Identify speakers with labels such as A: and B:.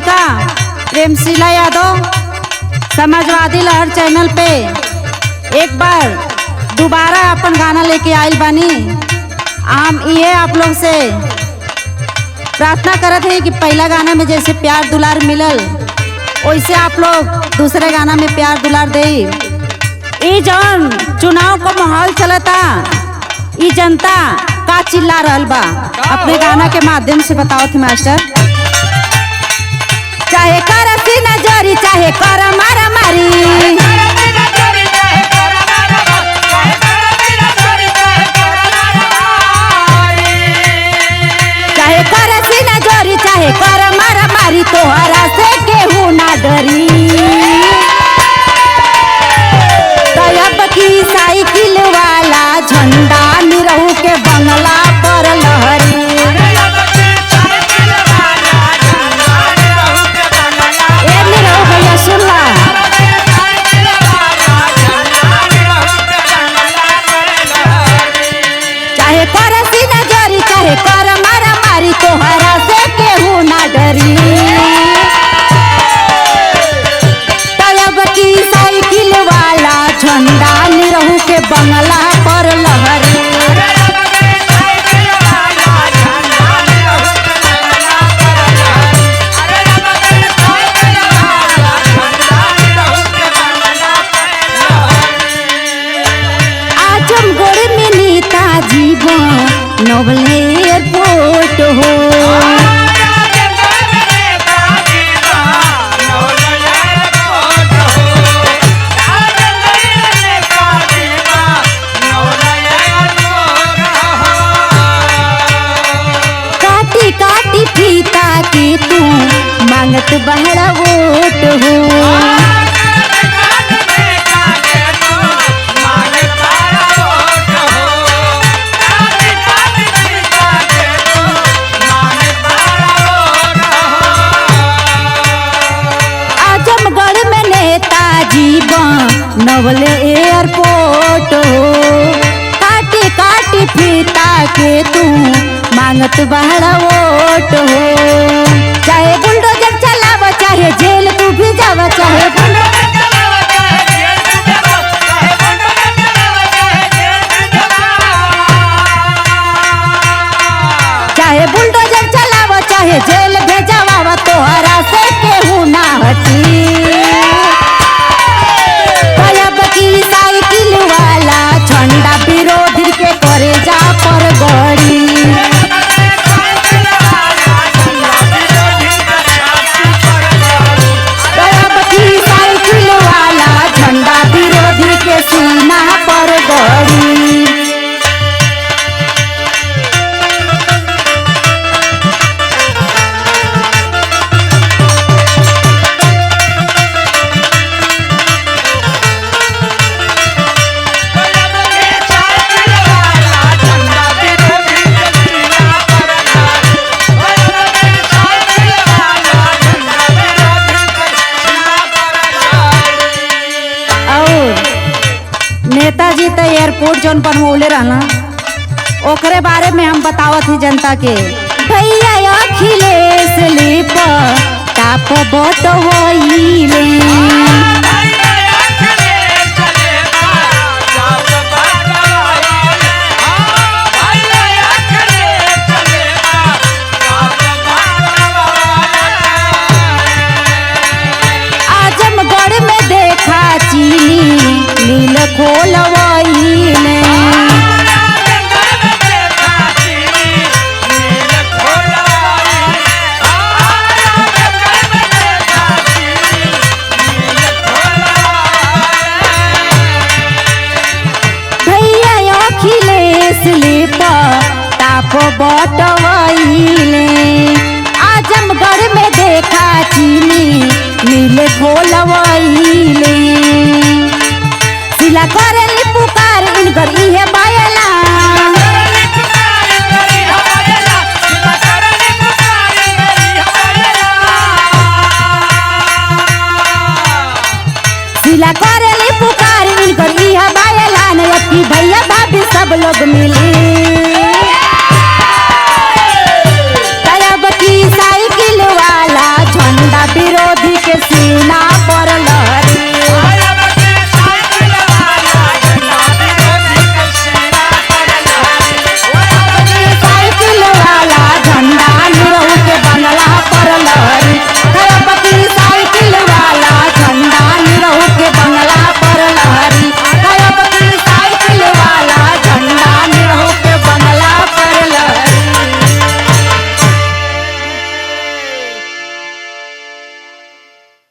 A: गायिका प्रेमशिला यादव समाजवादी लहर चैनल पे एक बार दोबारा अपन गाना लेके आइल बानी। हम ये आप लोग से प्रार्थना करत है कि पहला गाना में जैसे प्यार दुलार मिलल वैसे आप लोग दूसरे गाना में प्यार दुलार दे। ये जौन चुनाव का माहौल चलता ये जनता का चिल्ला रहल बा अपने गाना के माध्यम से बताओ थी मास्टर। चाहे कर सीना जोरी चाहे कर मारा मारी, चाहे कर सीना जोरी चाहे कर मारा मारी, तोहरा से केहू ना डरी। तब की साइकिल वाला झंडा निरहू के बंगला पर लहरी। ए निरहू भैया सुन ला, चाहे कर सीना जोरी चाहे कर मारा मारी, तोहरा से केहू ना डरी। तब की साइकिल वाला झंडा निरहू के बंगला पर लहरी। आजमगढ़ में नेताजी नवल एयरपोर्ट हो, काटी काटी फीता के तू मांगत बहरा वोट हो। आजमगढ़ में नेताजी नवल एयरपोर्ट हो, काटी काटी फीता के तू मांगत बहरा वोट हो। चाहे बुलडोजर चलाव चाहे जेल तू भी जावा, चाहे चाहे बुलडोजर चलाव चाहे जेल भेजावा, तोहरा से केहू ना हटी। तब की साइकिल वाला झंडा विरोधी के करे जा पर गड़ी। तब की साइकिल वाला झंडा विरोधी के सीना पर गड़ी। नेताजी तो एयरपोर्ट जौन बनवले रहना ओकरे बारे में हम बतावत ही जनता के। भैया अखिलेश लिप टाप बोट होइले, आजमगढ़ में देखा चीनी नील खोलवाइले। भैया अखिलेश लिप टाप बटवाइले, आजमगढ़ में देखा चीनी नील खोलवाइले। सिला करेली पुकार इनकर इहे बायला, सिला करेली पुकार इनकर इहे बायला। न भैया भाभी सब लोग मिली।